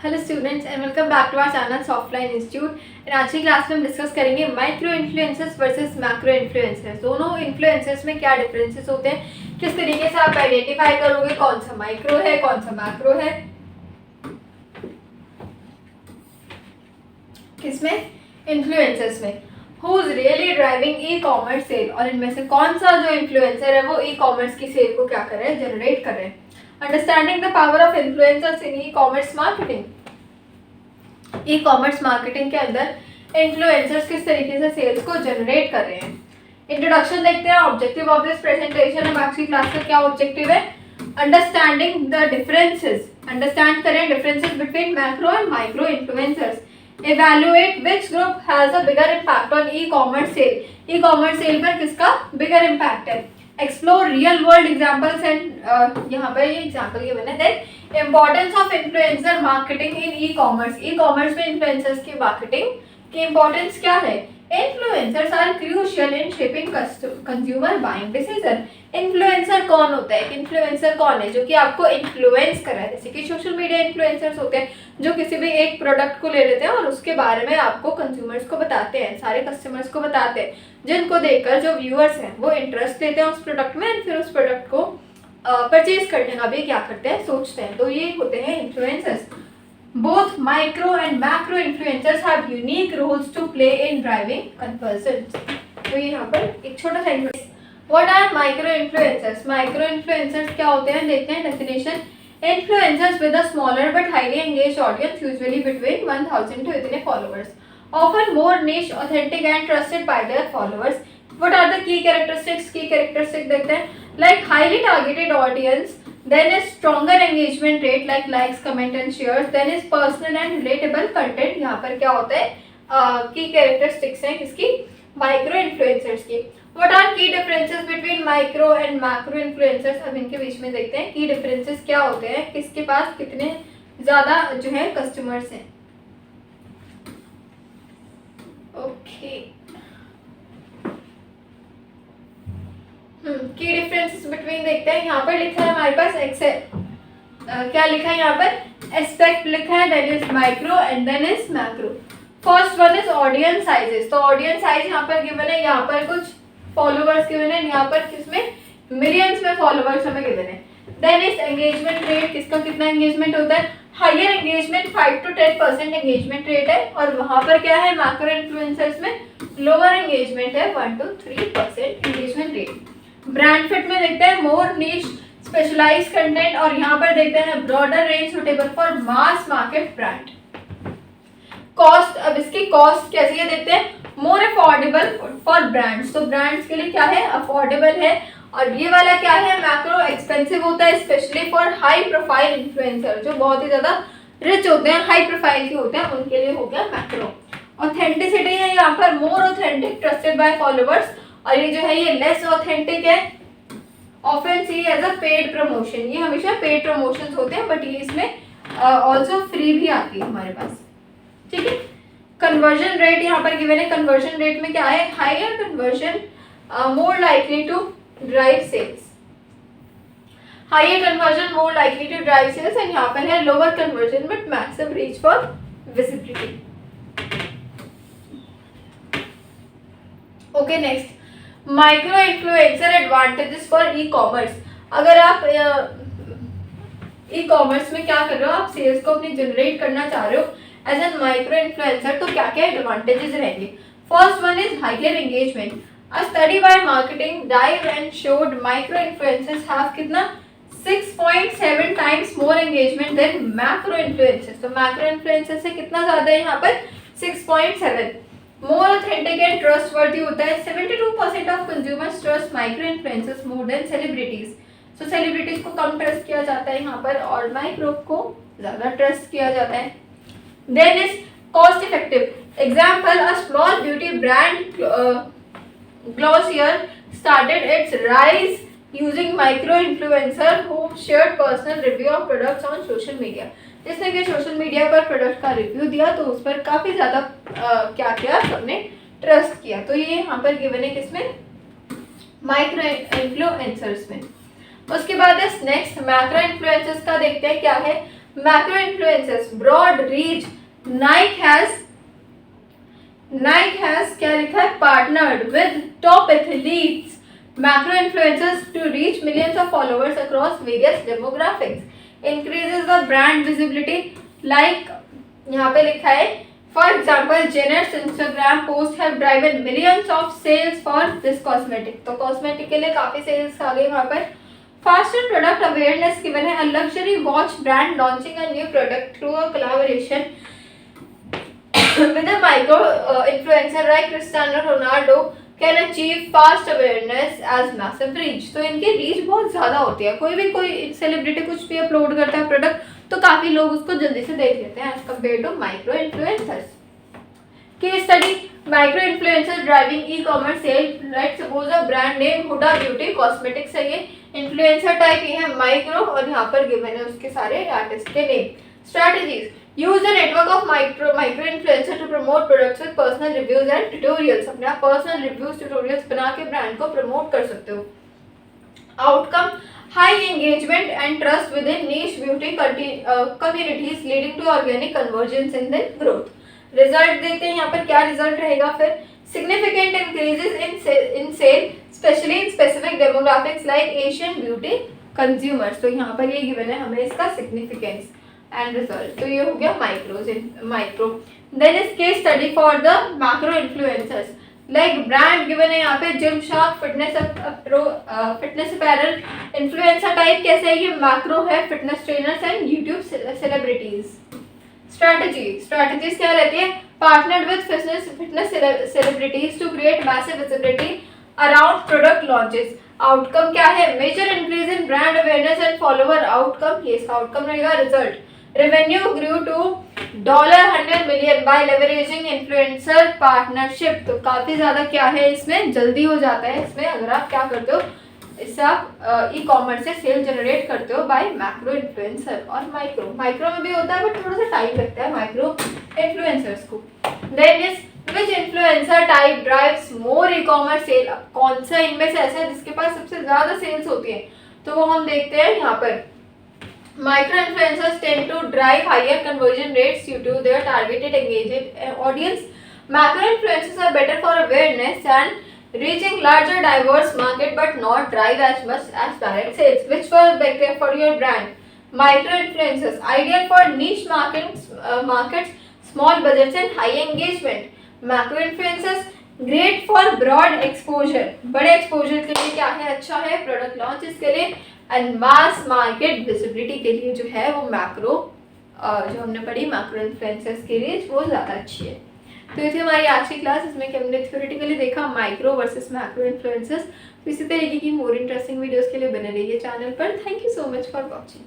Hello students and welcome back to our channel Softline institute. And आज की class में हम डिस्कस करेंगे micro influencers versus macro influencers. दोनों इन्फ्लुएंसर्स में क्या डिफरेंसेस होते हैं, किस तरीके से आप आइडेंटिफाई करोगे कौन सा माइक्रो है कौन सा मैक्रो है, किसमें, इन्फ्लुएंसर्स में। Who is really driving e commerce sale, और इनमें से कौन सा जो इन्फ्लुएंसर है वो ई कॉमर्स की सेल को क्या कर रहे हैं, जनरेट कर रहे हैं। Understanding the power of influencers in e commerce marketing. E commerce marketing के अंदर इन्फ्लुएंसर्स किस तरीके से सेल्स को जनरेट कर रहे हैं। इंट्रोडक्शन देखते हैं। ऑब्जेक्टिव ऑफ दिस प्रेजेंटेशन, अब आज की क्लास का क्या ऑब्जेक्टिव है, अंडरस्टैंडिंग द डिफरेंसेस, अंडरस्टैंड करें differences between macro and micro influencers. Evaluate which group has a bigger impact on e-commerce sale. E-commerce sale पर किसका bigger impact है. Explore real world examples and यहाँ पर ये example ये बने. Then importance of influencer marketing in e-commerce. E-commerce में influencers की marketing की importance क्या है. Influencers are crucial in shaping consumer buying decision. Influencer कौन होता है, इन्फ्लुएंसर कौन है जो कि आपको इन्फ्लुएंस कर रहा है। जैसे कि सोशल मीडिया इन्फ्लुएंसर्स होते हैं जो किसी भी एक प्रोडक्ट को ले लेते हैं और उसके बारे में आपको कंज्यूमर्स को बताते हैं, सारे कस्टमर्स को बताते हैं, जिनको देखकर जो व्यूअर्स हैं वो इंटरेस्ट लेते हैं उस प्रोडक्ट में, फिर उस प्रोडक्ट को परचेज करने का भी क्या करते हैं, सोचते हैं। तो ये होते हैं influencers. Both micro and macro influencers have unique roles to play in driving conversions. तो ये यहाँ पर एक छोटा सा What are micro influencers? Micro influencers क्या होते हैं, देखते हैं definition. Influencers with a smaller but highly engaged audience, usually between 1000 to इतने followers, often more niche, authentic and trusted by their followers. What are the key characteristics? Key characteristics देखते हैं, like highly targeted audience, then is stronger engagement rate like likes, comment and shares, then is personal and relatable content. यहाँ पर क्या होता है, key characteristics हैं किसकी, micro influencers की। What are key differences between micro and macro influencers? अब इनके बीच में देखते हैं की डिफरेंसेस क्या होते हैं, किसके पास कितने ज्यादा जो है कस्टमर्स हैं। ओके, की डिफरेंसेस बिटवीन देखते हैं। यहाँ पर लिखा है हमारे पास क्या लिखा है यहाँ पर, एस्पेक्ट लिखा है, then is micro and then is macro. First one is audience sizes. तो ऑडियंस साइज यहाँ पर गिवन है, यहाँ पर कुछ फॉलोवर्स गिवन है, यहाँ पर किसमें, मिलियंस में फॉलोवर्स हमें गिवन है। देन इज एंगेजमेंट रेट, किसका कितना एंगेजमेंट होता है, higher engagement 5 to 10% engagement rate है, और वहां पर क्या है मैक्रो इन्फ्लुएंसर्स में लोअर एंगेजमेंट है, 1 to 3% engagement rate. Brand fit में देखते हैं मोर नीश स्पेशलाइज्ड कंटेंट, और यहाँ पर देखते हैं broader range suitable for mass market brand. Cost, अब इसकी कॉस्ट कैसी है देखते हैं, मोर अफोर्डेबल फॉर ब्रांड्स। तो ब्रांड्स के लिए क्या है, अफोर्डेबल है। और ये वाला क्या है, मैक्रो, एक्सपेंसिव होता है, specially for high profile influencer, जो बहुत ही ज्यादा रिच होते हैं, हाई प्रोफाइल के होते हैं, उनके लिए हो गया मैक्रो। ऑथेंटिसिटी है यहाँ पर, more authentic, trusted by followers, और ये जो है ये लेस ऑथेंटिक है, often see as a paid promotion. ये हमेशा पेड प्रमोशन होते हैं, बट ये इसमें ऑल्सो फ्री भी आती है हमारे पास, ठीक है। कन्वर्जन रेट यहाँ पर गिवन है, कन्वर्जन रेट में क्या है, higher conversion more likely to drive sales, higher conversion more likely to drive sales, and यहाँ पर है lower conversion but maximum reach for visibility. Okay, next micro influencer advantages for e commerce. अगर आप e commerce में क्या कर रहे हो, आप सेल्स को अपनी जनरेट करना चाह रहे हो एज एन माइक्रो इन्फ्लुएंसर, तो क्या क्या एडवांटेजेस रहेंगे। First one is higher engagement. A study by marketing dive and showed micro influencers have कितना, 6.7 times more engagement than macro influencers. तो मैक्रो इन्फ्लुएंसर से कितना ज्यादा है यहाँ पर, 6.7। मोर ऑथेंटिक एंड ट्रस्टवर्दी होता है, 72% of consumers trust micro influencers more than celebrities. So celebrities को कम ट्रस्ट किया जाता है यहाँ पर, और माइक्रो को ज्यादा ट्रस्ट किया जाता है। Then is cost effective. Example, a small beauty brand Glossier started its rise using micro influencer who shared personal review of products on social media. जिसने कि सोशल मीडिया पर प्रोडक्ट का रिव्यू दिया, तो उस पर काफी ज्यादा क्या किया, सबने ट्रस्ट किया। तो ये यहाँ पर गिवन है किसमें, माइक्रो इन्फ्लुएंसर्स में। उसके बाद नेक्स्ट मैक्रो इन्फ्लुएंसर्स का देखते हैं क्या है। Macro influencers, broad reach. Nike has क्या लिखा है, partnered with top athletes, macro influencers to reach millions of followers across various demographics, increases the brand visibility. Like यहाँ पे लिखा है, for example, Jenner's Instagram posts have driven millions of sales for this cosmetic. तो cosmetic के लिए काफी sales आ गई वहाँ पर. Faster product awareness given है, a luxury watch brand launching a new product through a collaboration with a micro influencer like Cristiano Ronaldo can achieve fast awareness as massive reach. तो इनकी reach बहुत ज़्यादा होती है. कोई सेलिब्रिटी कुछ भी अपलोड करता है प्रोडक्ट, तो काफ़ी लोग उसको जल्दी से देख लेते हैं as compare to micro influencers. Case study, micro influencer driving e commerce sale. Let's suppose a brand name Huda beauty cosmetics है ये. इन्फ्लुएंसर टाइप ये है माइक्रो, और यहाँ पर गिवन है उसके सारे आर्टिस्ट के name. Strategies, use a network of micro influencer to promote products with personal reviews and tutorials. अपने आप personal reviews tutorials बना के ब्रांड को प्रमोट कर सकते हो. Outcome, high engagement and trust within niche beauty communities leading to organic convergence and then growth. Result देखते हैं यहाँ पर क्या result रहेगा फिर. Significant increases in sale, especially in specific demographics like Asian beauty consumers. तो यहाँ पर ये given है हमें इसका significance and result. तो ये हो गया माइक्रो. देन इस case study for the macro influencers. Like brand given है यहाँ पे Gymshark fitness apparel. Influencer type कैसे है, ये मैक्रो है, fitness trainers and YouTube celebrities. Strategies क्या रहती है, partnered with fitness celebrities to create massive visibility around product launches. Outcome क्या है, major increase in brand awareness and follower outcome. ये इसका आउटकम रहेगा. Result, revenue grew to $100 million by leveraging influencer partnership. तो काफी ज्यादा क्या है इसमें, जल्दी हो जाता है इसमें अगर आप क्या करते हो, इससे आप ई कॉमर्स से सेल जनरेट करते हो बाय मैक्रो इन्फ्लुएंसर. और माइक्रो में भी होता है बट थोड़ा सा टाइम लगता है माइक्रो इन्फ्लुएंसर्स को. Then is which influencer type drives more e commerce sale. अब कौन सा इनमें से ऐसा है जिसके पास सबसे ज्यादा सेल्स होती है, तो वो हम देखते हैं यहाँ पर. Micro influencers tend to drive higher conversion rates due to their targeted engaged audience. Macro influencers are better for awareness and reaching larger diverse market but not drive as much as direct sales. Which was better for your brand? Micro influencers ideal for niche markets, small budgets and high engagement. Macro influencers great for broad exposure. बड़े exposure के लिए क्या है, अच्छा है. Product launches के लिए and mass market visibility के लिए जो है वो मैक्रो जो हमने पढ़ी मैक्रो इन्फ्लुएंसर्स की रीच वो ज़्यादा अच्छी है. तो ये थी हमारी आज की क्लास, इसमें कि हमने थ्योरेटिकली देखा माइक्रो वर्सेस मैक्रो इन्फ्लुएंसर्स. तो इसी तरीके की मोर इंटरेस्टिंग वीडियोस के लिए बने रहिए चैनल पर. Thank you so much for watching.